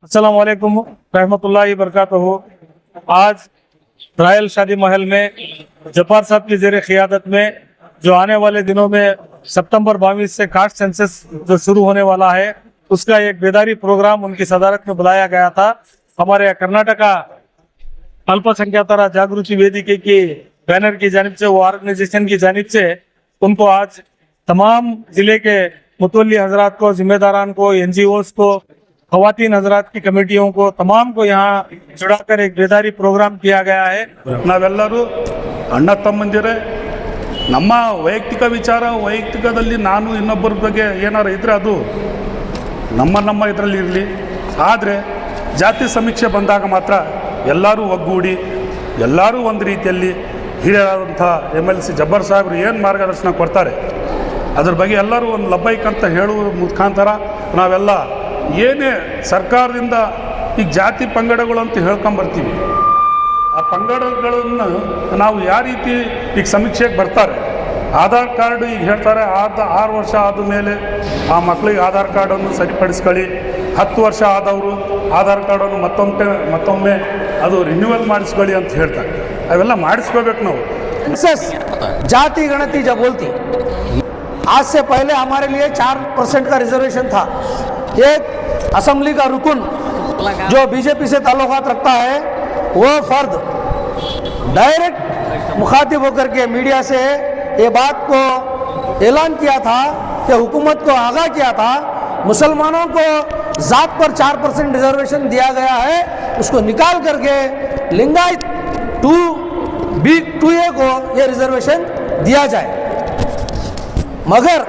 अस्सलाम वालेकुम रहमतुल्लाहि बरकातहू। आज रॉयल शादी महल में जब्बार साहब की ज़ेर क़ियादत में जो आने वाले दिनों में सितंबर 22 से कास्ट सेंसस जो शुरू होने वाला है, उसका एक बेदारी प्रोग्राम उनकी सदारत में बुलाया गया था। हमारे कर्नाटका अल्पसंख्यातर जागृति वेदिके की बैनर की जानिब से, वो ऑर्गेनाइजेशन की जानिब से उनको आज तमाम जिले के मुतवल्ली हजरात को, जिम्मेदारान को, NGOs को, खवातीन हजरात की कमेटियों को, तमाम को यहाँ जुड़ाकर एक बेदारी प्रोग्राम किया गया है। ನಾವೆಲ್ಲರೂ ಅಣ್ಣ ತಮ್ಮಂದಿರೇ. ನಮ್ಮ ವೈಯಕ್ತಿಕ ವಿಚಾರ, ವೈಯಕ್ತಿಕದಲ್ಲಿ ನಾನು ಇನ್ನೊಬ್ಬರ ಬಗ್ಗೆ ಏನಾರು ಇದ್ದರೆ ಅದು ನಮ್ಮ ಇದರಲ್ಲಿ ಇರಲಿ. ಆದರೆ ಜಾತಿ ಸಮೀಕ್ಷೆ ಬಂದಾಗ ಮಾತ್ರ ಎಲ್ಲರೂ ಒಗ್ಗೂಡಿ, ಎಲ್ಲರೂ ಒಂದು ರೀತಿಯಲ್ಲಿ ಹಿರಿಯರಾದಂಥ MLC ಜಬ್ಬಾರ್ ಸಾಹೇಬರು ಏನು ಮಾರ್ಗದರ್ಶನ ಕೊಡ್ತಾರೆ ಅದ್ರ ಬಗ್ಗೆ ಎಲ್ಲರೂ ಒಂದು ಲಬ್ಬೈಕ್ ಅಂತ ಹೇಳುವ ಮುಖಾಂತರ ನಾವೆಲ್ಲ ಏನೇ ಸರ್ಕಾರದಿಂದ ಈಗ ಜಾತಿ ಪಂಗಡಗಳು ಅಂತ ಹೇಳ್ಕೊಂಬರ್ತೀವಿ, ಆ ಪಂಗಡಗಳನ್ನು ನಾವು ಯಾವ ರೀತಿ ಈಗ ಸಮೀಕ್ಷೆಗೆ ಬರ್ತಾರೆ, ಆಧಾರ್ ಕಾರ್ಡ್ ಈಗ ಹೇಳ್ತಾರೆ 6 ವರ್ಷ ಆದ ಮೇಲೆ ಆ ಮಕ್ಕಳಿಗೆ ಆಧಾರ್ ಕಾರ್ಡನ್ನು ಸರಿಪಡಿಸ್ಕೊಳ್ಳಿ, 10 ವರ್ಷ ಆದವರು ಆಧಾರ್ ಕಾರ್ಡನ್ನು ಮತ್ತೊಮ್ಮೆ ಅದು ರಿನ್ಯೂವಲ್ ಮಾಡಿಸ್ಕೊಳ್ಳಿ ಅಂತ ಹೇಳ್ತಾರೆ. ಅವೆಲ್ಲ ಮಾಡಿಸ್ಕೋಬೇಕು ನಾವು. जाति गणति जब बोलती, आज से पहले हमारे लिए 4% का रिजर्वेशन था। एक असेंबली का रुकन जो बीजेपी से ताल्लुकात रखता है, वो फर्द डायरेक्ट मुखातिब होकर के मीडिया से ये बात को ऐलान किया था कि हुकूमत को आगाह किया था, मुसलमानों को जात पर 4% रिजर्वेशन दिया गया है, उसको निकाल करके लिंगायत 2B2A को ये रिजर्वेशन दिया जाए। मगर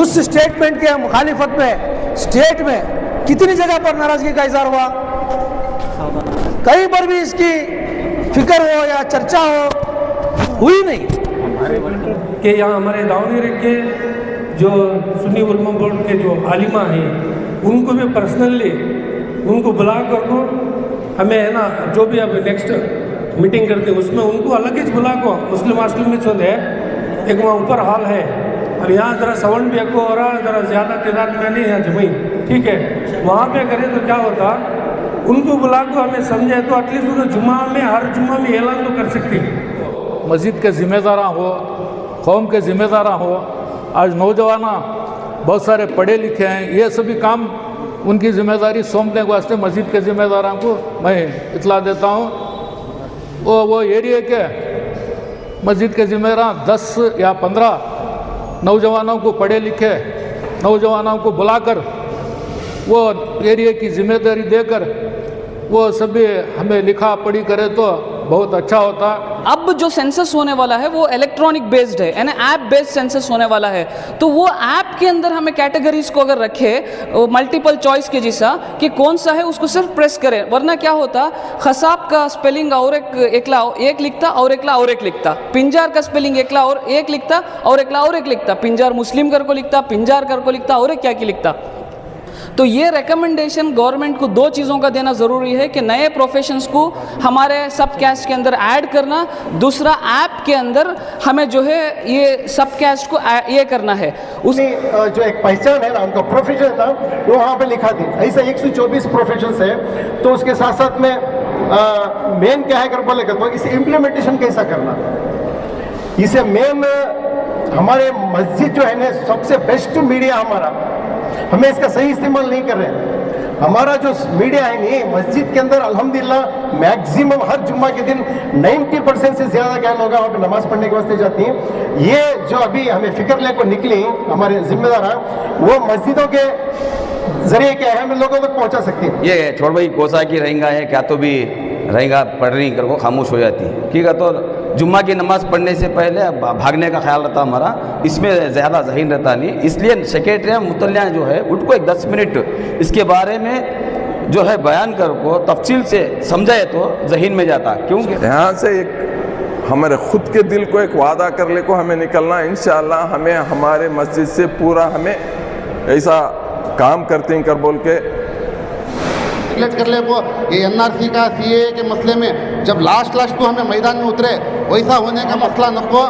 उस स्टेटमेंट के मुखालिफत में स्टेट में कितनी जगह पर नाराजगी का इजहार हुआ, कहीं पर भी इसकी फिक्र हो या चर्चा हुई नहीं। कि यहाँ हमारे दावनेर के जो सुन्नी उलमा बोर्ड के जो आलिमा हैं, उनको भी पर्सनली उनको बुला कर को हमें है ना, जो भी अब नेक्स्ट मीटिंग करते हैं उसमें उनको अलग ही बुला को मुस्लिम हॉस्टल में चल है, एक वहाँ ऊपर हॉल है, अब यहाँ ज़रा साउंड भी आपको हो रहा है, ज़रा ज़्यादा तादाद में नहीं है जमीन, ठीक है, वहाँ पे करें तो क्या होता, उनको बुला को हमें समझे तो एटलीस्ट उन्हें जुम्मा में हर जुम्मा में ऐलान तो कर सकती है। मस्जिद के ज़िम्मेदार हो, कौम के ज़िम्मेदार हो, आज नौजवान बहुत सारे पढ़े लिखे हैं, ये सभी काम उनकी ज़िम्मेदारी सौंपने के वास्ते मस्जिद के ज़िम्मेदारों को मैं इतला देता हूँ। वो एरिया के मस्जिद के ज़िम्मेदार 10 या 15 नौजवानों को, पढ़े लिखे नौजवानों को बुलाकर वो एरिया की ज़िम्मेदारी देकर वो सभी हमें लिखा पढ़ी करे तो बहुत अच्छा होता। अब जो सेंसस होने वाला है वो इलेक्ट्रॉनिक बेस्ड है, यानी ऐप बेस्ड सेंसस होने वाला है, तो वो ऐप के अंदर हमें कैटेगरीज को अगर रखे मल्टीपल चॉइस के जैसा कि कौन सा है उसको सिर्फ प्रेस करें, वरना क्या होता, खसाब का स्पेलिंग और एक लिखता और एक लिखता, पिंजार का स्पेलिंग एकला और एक लिखता और एक लिखता, पिंजार मुस्लिम कर को लिखता, पिंजार कर को लिखता और एक क्या की लिखता। तो ये रिकमेंडेशन गवर्नमेंट को 2 चीज़ों का देना ज़रूरी है कि नए प्रोफेशंस को हमारे सब कैस्ट के अंदर ऐड करना, दूसरा ऐप के अंदर हमें जो है ये सब कैस्ट को ये करना है। उस जो एक पहचान है ना, उनका प्रोफेशन था वो वहाँ पे लिखा थी। ऐसा 124 प्रोफेशंस है, तो उसके साथ साथ में मेन क्या है कर बोलेगा तो इसे इम्प्लीमेंटेशन कैसा करना, इसे मेन हमारे मस्जिद जो है ना सबसे बेस्ट मीडिया हमारा, हमें इसका सही इस्तेमाल नहीं कर रहे हैं। हमारा जो मीडिया है नहीं, मस्जिद के अंदर अल्हम्दुलिल्लाह मैक्सिमम हर जुम्मा के दिन 90% से ज़्यादा क्या लोग वहाँ पे नमाज पढ़ने के वास्ते जाती हैं। ये जो अभी हमें फिक्र लेकर निकली हमारे जिम्मेदार वो मस्जिदों के जरिए क्या है हमें लोगों तक पहुँचा सकती है। ये छोड़ भाई कोसा की रहेगा है क्या, तो भी रहेगा पढ़ रही कर को खामोश हो जाती है, ठीक है। तो जुम्मा की नमाज़ पढ़ने से पहले भागने का ख्याल रहता हमारा, इसमें ज़्यादा ज़हीन रहता नहीं, इसलिए सेक्रेटरी मुतल्लियाँ जो है उनको एक 10 मिनट इसके बारे में जो है बयान कर को तफसील से समझाए तो ज़हीन में जाता। क्योंकि यहाँ से एक हमारे ख़ुद के दिल को एक वादा कर ले को हमें निकलना, इंशाअल्लाह हमें हमारे मस्जिद से पूरा हमें ऐसा काम करते हैं कर बोल के कर ले वो ये NRC का CAA के मसले में जब लास्ट को हमें मैदान में उतरे वैसा होने का मसला न हो,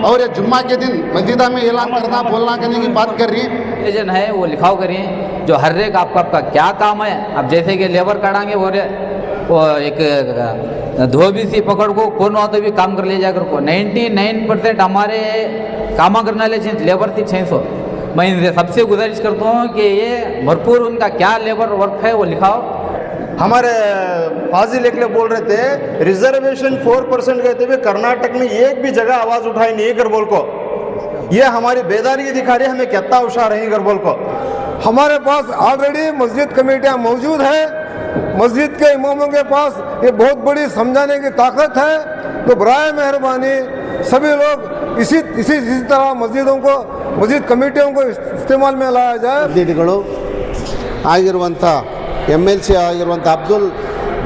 और ये जुम्मा के दिन मस्जिदा में ऐलान करना बोलना करने की बात कर रही है। है वो लिखाव करिए जो हर एक आपका क्या काम है। अब जैसे कि लेबर काढ़ांगे वो एक धोबी सी पकड़ को कौन हो तो भी काम कर ले जाकर को 99% हमारे काम करने वाले लेबर थी 600। मैं इनसे सबसे गुजारिश करता हूँ कि ये भरपूर उनका क्या लेबर वर्क है वो लिखाओ। हमारे फाजिल एकले बोल रहे थे रिजर्वेशन 4% कहते हुए कर्नाटक में एक भी जगह आवाज उठाई नहीं कर बोल को, ये हमारी बेदारी दिखा रही है, हमें कितना होशियार नहीं कर बोल को। हमारे पास ऑलरेडी मस्जिद कमेटियां मौजूद है, मस्जिद के इमामों के पास ये बहुत बड़ी समझाने की ताकत है। तो बराए मेहरबानी सभी लोग इसी तरह मस्जिदों को, मस्जिद कमेटियों को इस्तेमाल में लाया जाए। ಅತಿಥಿಗಳು ಆಗಿರುವಂಥ MLC ಆಗಿರುವಂಥ ಅಬ್ದುಲ್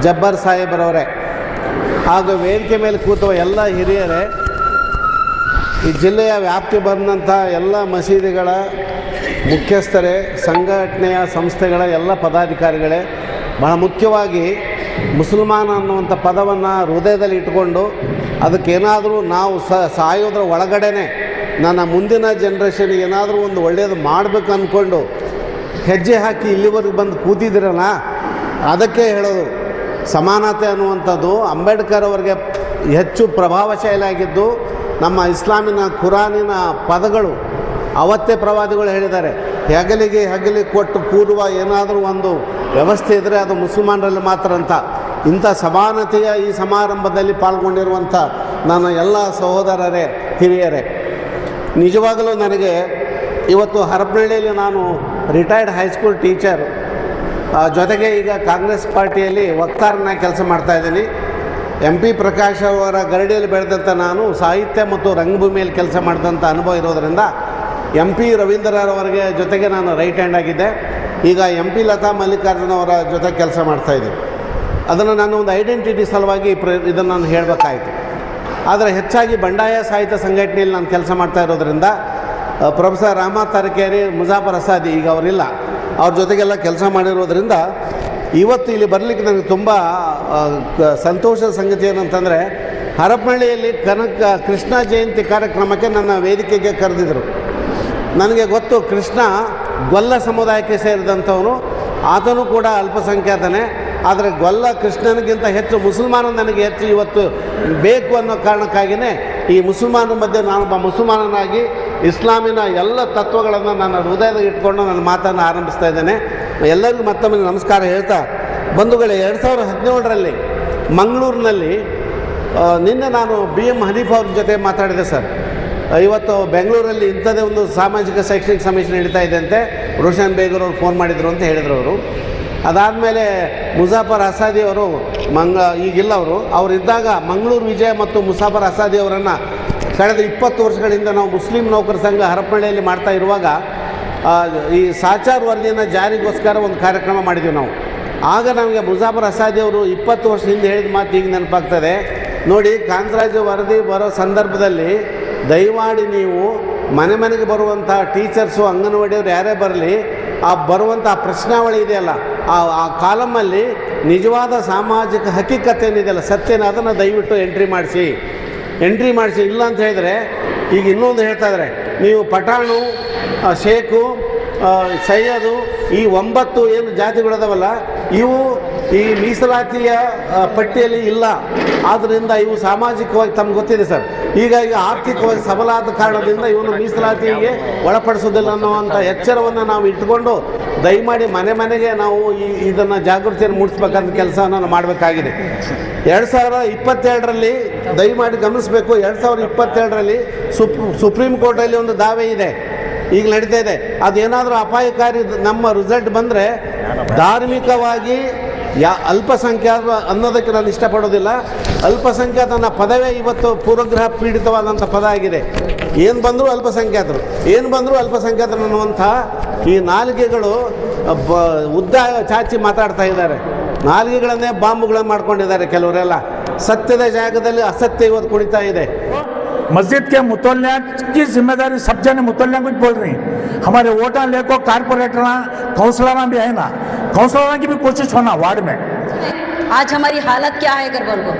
ಜಬ್ಬಾರ್ ಸಾಹೇಬರವರೇ ಹಾಗೂ ವೇದಿಕೆ ಮೇಲೆ ಕೂತವ ಎಲ್ಲ ಹಿರಿಯರೇ, ಈ ಜಿಲ್ಲೆಯ ವ್ಯಾಪ್ತಿ ಬಂದಂಥ ಎಲ್ಲ ಮಸೀದಿಗಳ ಮುಖ್ಯಸ್ಥರೇ, ಸಂಘಟನೆಯ ಸಂಸ್ಥೆಗಳ ಎಲ್ಲ ಪದಾಧಿಕಾರಿಗಳೇ, ಬಹಳ ಮುಖ್ಯವಾಗಿ ಮುಸಲ್ಮಾನ ಅನ್ನುವಂಥ ಪದವನ್ನು ಹೃದಯದಲ್ಲಿ ಇಟ್ಕೊಂಡು ಅದಕ್ಕೇನಾದರೂ ನಾವು ಸಾಯೋದ್ರ ಒಳಗಡೆನೆ ನನ್ನ ಮುಂದಿನ ಜನ್ರೇಷನ್ಗೆ ಏನಾದರೂ ಒಂದು ಒಳ್ಳೆಯದು ಮಾಡಬೇಕು ಅಂದ್ಕೊಂಡು ಹೆಜ್ಜೆ ಹಾಕಿ ಇಲ್ಲಿವರೆಗೆ ಬಂದು ಕೂತಿದ್ದೀರಲ್ಲ, ಅದಕ್ಕೆ ಹೇಳೋದು ಸಮಾನತೆ ಅನ್ನುವಂಥದ್ದು ಅಂಬೇಡ್ಕರ್ ಅವರಿಗೆ ಹೆಚ್ಚು ಪ್ರಭಾವಶಾಲಿಯಾಗಿದ್ದು ನಮ್ಮ ಇಸ್ಲಾಮಿನ ಕುರಾನಿನ ಪದಗಳು ಅವತ್ತೇ ಪ್ರವಾದಿಗಳು ಹೇಳಿದ್ದಾರೆ, ಹೆಗಲಿಗೆ ಹೆಗಲಿ ಕೊಟ್ಟು ಕೂರುವ ಏನಾದರೂ ಒಂದು ವ್ಯವಸ್ಥೆ ಇದ್ದರೆ ಅದು ಮುಸಲ್ಮಾನರಲ್ಲಿ ಮಾತ್ರ ಅಂತ. ಇಂಥ ಸಮಾನತೆಯ ಈ ಸಮಾರಂಭದಲ್ಲಿ ಪಾಲ್ಗೊಂಡಿರುವಂಥ ನನ್ನ ಎಲ್ಲ ಸಹೋದರರೇ, ಹಿರಿಯರೇ, ನಿಜವಾಗಲೂ ನನಗೆ ಇವತ್ತು ಹರಪನಹಳ್ಳಿಯಲ್ಲಿ ನಾನು ರಿಟೈರ್ಡ್ ಹೈಸ್ಕೂಲ್ ಟೀಚರ್, ಜೊತೆಗೆ ಈಗ ಕಾಂಗ್ರೆಸ್ ಪಾರ್ಟಿಯಲ್ಲಿ ವಕ್ತಾರನಾಗಿ ಕೆಲಸ ಮಾಡ್ತಾಯಿದ್ದೀನಿ. MP ಪ್ರಕಾಶ್ ಅವರ ಗರಡಿಯಲ್ಲಿ ಬೆಳೆದಂಥ ನಾನು ಸಾಹಿತ್ಯ ಮತ್ತು ರಂಗಭೂಮಿಯಲ್ಲಿ ಕೆಲಸ ಮಾಡಿದಂಥ ಅನುಭವ ಇರೋದರಿಂದ MP ರವೀಂದ್ರರವರಿಗೆ ಜೊತೆಗೆ ನಾನು ರೈಟ್ ಹ್ಯಾಂಡ್ ಆಗಿದ್ದೆ. ಈಗ MP ಲತಾ ಮಲ್ಲಿಕಾರ್ಜುನ ಅವರ ಜೊತೆ ಕೆಲಸ ಮಾಡ್ತಾಯಿದ್ದೀನಿ. ಅದನ್ನು ನಾನು ಒಂದು ಐಡೆಂಟಿಟಿ ಸಲುವಾಗಿ ಇದನ್ನು ನಾನು ಹೇಳಬೇಕಾಯಿತು. ಆದರೆ ಹೆಚ್ಚಾಗಿ ಬಂಡಾಯ ಸಾಹಿತ್ಯ ಸಂಘಟನೆಯಲ್ಲಿ ನಾನು ಕೆಲಸ ಮಾಡ್ತಾ ಇರೋದರಿಂದ ಪ್ರೊಫೆಸರ್ ರಾಮನಾಥ್ ತರೀಕೆರೆ, ಮುಜಾಫರ್ ಅಸಾದಿ ಈಗ ಅವರಿಲ್ಲ, ಅವ್ರ ಜೊತೆಗೆಲ್ಲ ಕೆಲಸ ಮಾಡಿರೋದ್ರಿಂದ ಇವತ್ತು ಇಲ್ಲಿ ಬರಲಿಕ್ಕೆ ನನಗೆ ತುಂಬ ಸಂತೋಷದ ಸಂಗತಿ ಏನಂತಂದರೆ, ಹರಪನಹಳ್ಳಿಯಲ್ಲಿ ಕೃಷ್ಣ ಜಯಂತಿ ಕಾರ್ಯಕ್ರಮಕ್ಕೆ ನನ್ನ ವೇದಿಕೆಗೆ ಕರೆದಿದ್ದರು. ನನಗೆ ಗೊತ್ತು ಕೃಷ್ಣ ಗೊಲ್ಲ ಸಮುದಾಯಕ್ಕೆ ಸೇರಿದಂಥವನು, ಆತನೂ ಕೂಡ ಅಲ್ಪಸಂಖ್ಯಾತನೇ. ಆದರೆ ಗೊಲ್ಲ ಕೃಷ್ಣನಿಗಿಂತ ಹೆಚ್ಚು ಮುಸಲ್ಮಾನ ನನಗೆ ಹೆಚ್ಚು ಇವತ್ತು ಬೇಕು ಅನ್ನೋ ಕಾರಣಕ್ಕಾಗಿಯೇ ಈ ಮುಸಲ್ಮಾನರ ಮಧ್ಯೆ ನಾನೊಬ್ಬ ಮುಸಲ್ಮಾನನಾಗಿ ಇಸ್ಲಾಮಿನ ಎಲ್ಲ ತತ್ವಗಳನ್ನು ನನ್ನ ಹೃದಯದಲ್ಲಿ ಇಟ್ಕೊಂಡು ನನ್ನ ಮಾತನ್ನು ಆರಂಭಿಸ್ತಾ ಇದ್ದೇನೆ. ಎಲ್ಲರಿಗೂ ಮತ್ತೊಮ್ಮೆ ನಮಸ್ಕಾರ ಹೇಳ್ತಾ, ಬಂಧುಗಳೇ, 2017ರಲ್ಲಿ ಮಂಗಳೂರಿನಲ್ಲಿ ನಿನ್ನೆ ನಾನು BM ಹನೀಫ್ ಅವ್ರ ಜೊತೆ ಮಾತಾಡಿದೆ ಸರ್. ಇವತ್ತು ಬೆಂಗಳೂರಲ್ಲಿ ಇಂಥದ್ದೇ ಒಂದು ಸಾಮಾಜಿಕ ಶೈಕ್ಷಣಿಕ ಸಮ್ಮೇಳನ ನಡೀತಾ ಇದೆ ಅಂತೆ, ರೋಷನ್ ಬೇಗರ್ ಅವರು ಫೋನ್ ಮಾಡಿದರು ಅಂತ ಹೇಳಿದರು ಅವರು. ಅದಾದಮೇಲೆ ಮುಜಾಫರ್ ಅಸಾದಿ ಅವರು ಈಗಿಲ್ಲ, ಅವರಿದ್ದಾಗ ಮಂಗಳೂರು ವಿಜಯ ಮತ್ತು ಮುಜಾಫರ್ ಅಸಾದಿ ಅವರನ್ನು ಕಳೆದ 20 ವರ್ಷಗಳಿಂದ ನಾವು ಮುಸ್ಲಿಂ ನೌಕರ ಸಂಘ ಹರಪನಹಳ್ಳಿಯಲ್ಲಿ ಮಾಡ್ತಾ ಇರುವಾಗ ಈ ಸಾಚಾರ್ ವರದಿಯನ್ನು ಜಾರಿಗೋಸ್ಕರ ಒಂದು ಕಾರ್ಯಕ್ರಮ ಮಾಡಿದ್ದೀವಿ ನಾವು. ಆಗ ನಮಗೆ ಮುಜಾಫರ್ ಅಸಾದಿ ಅವರು 20 ವರ್ಷ ಹಿಂದೆ ಹೇಳಿದ ಮಾತು ಈಗ ನೆನಪಾಗ್ತದೆ. ನೋಡಿ, ಕಾಂತರಾಜು ವರದಿ ಬರೋ ಸಂದರ್ಭದಲ್ಲಿ ದಯಮಾಡಿ ನೀವು ಮನೆ ಮನೆಗೆ ಬರುವಂಥ ಟೀಚರ್ಸು, ಅಂಗನವಾಡಿಯವರು ಯಾರೇ ಬರಲಿ, ಆ ಬರುವಂಥ ಪ್ರಶ್ನಾವಳಿ ಇದೆಯಲ್ಲ, ಆ ಕಾಲಮಲ್ಲಿ ನಿಜವಾದ ಸಾಮಾಜಿಕ ಹಕ್ಕಿಕತೆ ಏನಿದೆಯಲ್ಲ, ಸತ್ಯನ, ಅದನ್ನು ದಯವಿಟ್ಟು ಎಂಟ್ರಿ ಮಾಡಿಸಿ. ಇಲ್ಲ ಅಂತ ಹೇಳಿದರೆ ಈಗ ಇನ್ನೊಂದು ಹೇಳ್ತಾ ಇದ್ದಾರೆ, ನೀವು ಪಠಾಣು, ಶೇಖು, ಸೈಯದು, ಈ 9 ಏನು ಜಾತಿಗಳದವಲ್ಲ, ಇವು ಈ ಮೀಸಲಾತಿಯ ಪಟ್ಟಿಯಲ್ಲಿ ಇಲ್ಲ. ಆದ್ದರಿಂದ ಇವು ಸಾಮಾಜಿಕವಾಗಿ ತಮ್ಗೆ ಗೊತ್ತಿದೆ ಸರ್, ಹೀಗಾಗಿ ಆರ್ಥಿಕವಾಗಿ ಸಬಲಾದ ಕಾರಣದಿಂದ ಇವನು ಮೀಸಲಾತಿಗೆ ಒಳಪಡಿಸೋದಿಲ್ಲ ಅನ್ನುವಂಥ ಎಚ್ಚರವನ್ನು ನಾವು ಇಟ್ಕೊಂಡು ದಯಮಾಡಿ ಮನೆ ಮನೆಗೆ ನಾವು ಇದನ್ನು ಜಾಗೃತಿಯನ್ನು ಮೂಡಿಸ್ಬೇಕಂತ ಕೆಲಸವನ್ನು ಮಾಡಬೇಕಾಗಿದೆ. 2022ರಲ್ಲಿ ದಯಮಾಡಿ ಗಮನಿಸಬೇಕು, 2022ರಲ್ಲಿ ಸುಪ್ರೀಂ ಕೋರ್ಟಲ್ಲಿ ಒಂದು ದಾವೆ ಇದೆ, ಈಗ ನಡೀತಾ ಇದೆ. ಅದೇನಾದರೂ ಅಪಾಯಕಾರಿ ನಮ್ಮ ರಿಸಲ್ಟ್ ಬಂದರೆ ಧಾರ್ಮಿಕವಾಗಿ ಅಲ್ಪಸಂಖ್ಯಾತ ಅನ್ನೋದಕ್ಕೆ ನಾನು ಇಷ್ಟಪಡೋದಿಲ್ಲ. ಅಲ್ಪಸಂಖ್ಯಾತ ಅನ್ನೋ ಪದವೇ ಇವತ್ತು ಪೂರ್ವಗ್ರಹ ಪೀಡಿತವಾದಂಥ ಪದ ಆಗಿದೆ. ಏನು ಬಂದರೂ ಅಲ್ಪಸಂಖ್ಯಾತರು, ಏನು ಬಂದರೂ ಅಲ್ಪಸಂಖ್ಯಾತರು ಅನ್ನುವಂಥ ಈ ನಾಲಿಗೆಗಳು ಉದ್ದ ಚಾಚಿ ಮಾತಾಡ್ತಾ ಇದ್ದಾರೆ. ನಾಲಿಗೆಗಳನ್ನೇ ಬಾಂಬುಗಳನ್ನು ಮಾಡ್ಕೊಂಡಿದ್ದಾರೆ ಕೆಲವರೆಲ್ಲ. ಸತ್ಯದ ಜಾಗದಲ್ಲಿ ಅಸತ್ಯ ಇವತ್ತು ಕುಣಿತಾ ಇದೆ. मस्जिद के मुतल्लिया की जिम्मेदारी सब जने मुतल्लिया कुछ बोल रही हैं. हमारे वोटर लेको कारपोरेटर काउंसलर भी है ना, काउंसलर की भी कोशिश होना वार्ड में. आज हमारी हालत क्या है गरबल को,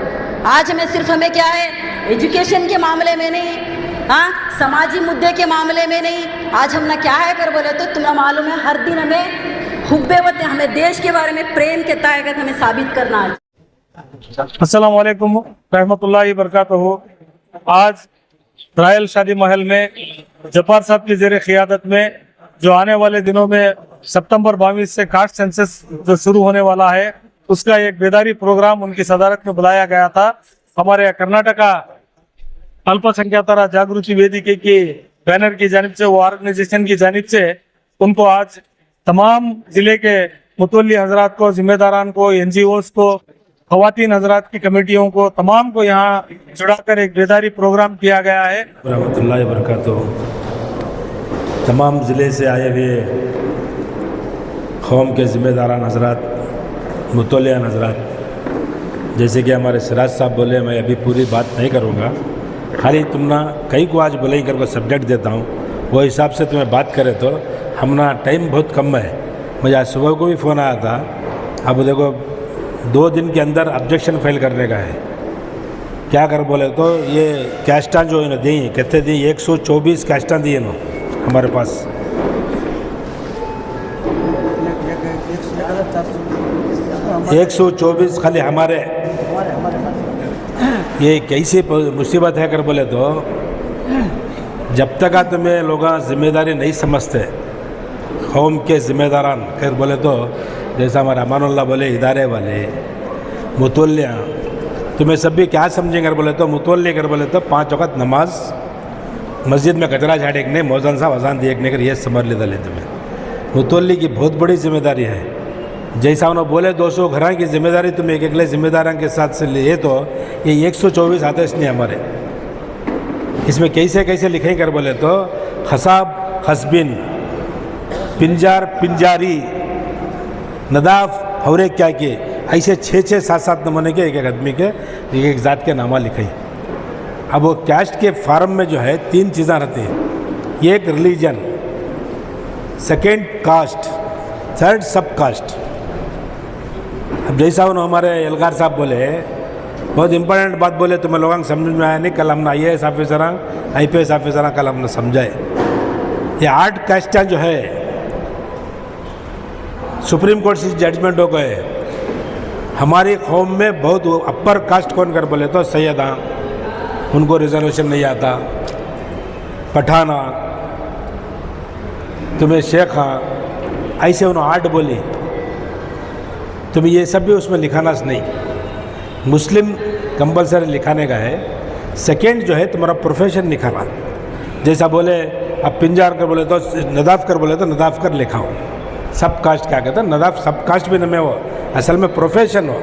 आज हमें सिर्फ हमें क्या है, एजुकेशन के मामले में नहीं, हाँ, समाजी मुद्दे के मामले में नहीं, आज हम ना क्या है कर बोले तो तुम्हें मालूम है हर दिन हमें हुब्बे वतन, हमें देश के बारे में प्रेम के ताकत हमें साबित करना है। अस्सलाम वालेकुम रहमतुल्लाहि बरकातहू। आज रॉयल शादी महल में जब्बार साहब की ज़ेर क़ियादत में जो आने वाले दिनों में सितंबर 22 से कास्ट सेंसस जो शुरू होने वाला है, उसका एक बेदारी प्रोग्राम उनकी सदारत में बुलाया गया था। हमारे कर्नाटका अल्पसंख्याता जागृति वेदिके की बैनर की जानिब से, वो ऑर्गेनाइजेशन की जानिब से उनको आज तमाम जिले के मुतवल्ली हजरात को, जिम्मेदारान को, NGOs को, खवातीन हजरात की कमेटियों को, तमाम को यहाँ जुड़ाकर एक बेदारी प्रोग्राम किया गया है। रहमतुल्लाहि बरकातहू। तमाम ज़िले से आए हुए कौम के ज़िम्मेदारान हजरात, मुतवल्लियान हजरात, जैसे कि हमारे सिराज साहब बोले, मैं अभी पूरी बात नहीं करूँगा, खाली तुमना कई को आज बोले करके सब्जेक्ट देता हूँ, वो हिसाब से तुम्हें बात करे तो हमना टाइम बहुत कम है। मुझे आज सुबह को भी फ़ोन आया था, अब देखो 2 दिन के अंदर ऑब्जेक्शन फाइल करने का है। क्या कर बोले तो ये कैस्टां जो इन्हें दी, कहते दी 124 कैस्टां दी इन्हों हमारे पास। 124 खाली हमारे, ये कैसी मुसीबत है कर बोले तो जब तक तुम्हें लोग जिम्मेदारी नहीं समझते, कौम के ज़िम्मेदारान कर बोले तो जैसा हमारा अमानुल्लाह बोले, इदारे वाले, मुतवल्लियाँ, तुम्हें सब भी क्या समझेंगे कर बोले तो मुतवल्ली कर बोले तो 5 वक़्त नमाज, मस्जिद में कचरा झाड़े नहीं, मौजन साहब अजान दिए नहीं कर, ये समझ लेता ले तुम्हें। मुतवल्ली की बहुत बड़ी जिम्मेदारी है। जैसा उन्होंने बोले 200 घरों की जिम्मेदारी तुम्हें एक अगले जिम्मेदारों के साथ से लिए तो ये 124 आदेश नहीं हमारे। इसमें कैसे कैसे लिखें कर बोले तो खसाब खसबिन, पिंजार पिंजारी, नदाफ हौरे क्या के, ऐसे 6 7 नमूने के एक एक आदमी के एक ज़ात के नामा लिखे। अब वो कैस्ट के फार्म में जो है 3 चीज़ें रहती हैं, एक रिलीजन, सेकेंड कास्ट, थर्ड सब कास्ट। अब जैसा उन्होंने हमारे एलगार साहब बोले, बहुत इंपॉर्टेंट बात बोले, तुम्हें लोगों को समझ में आया नहीं, कल हमने IAS ऑफिसर, IPS ऑफिसर कल हमने समझाए। ये 8 कास्टां जो है सुप्रीम कोर्ट से जजमेंट हो गए। हमारी कौम में बहुत अपर कास्ट कौन कर बोले तो सैयदा, उनको रिजर्वेशन नहीं आता, पठाना, तुम्हें शेखा, ऐसे उन्होंने 8 बोली। तुम्हें ये सब भी उसमें लिखाना नहीं, मुस्लिम कंपलसरी लिखाने का है। सेकेंड जो है तुम्हारा प्रोफेशन लिखाना, जैसा बोले अब पिंजार कर बोले तो नदाफ कर बोले तो नदाफ कर लिखाओ। सब कास्ट क्या कहता है, नदाफ सब कास्ट भी न में हो, असल में प्रोफेशन हो।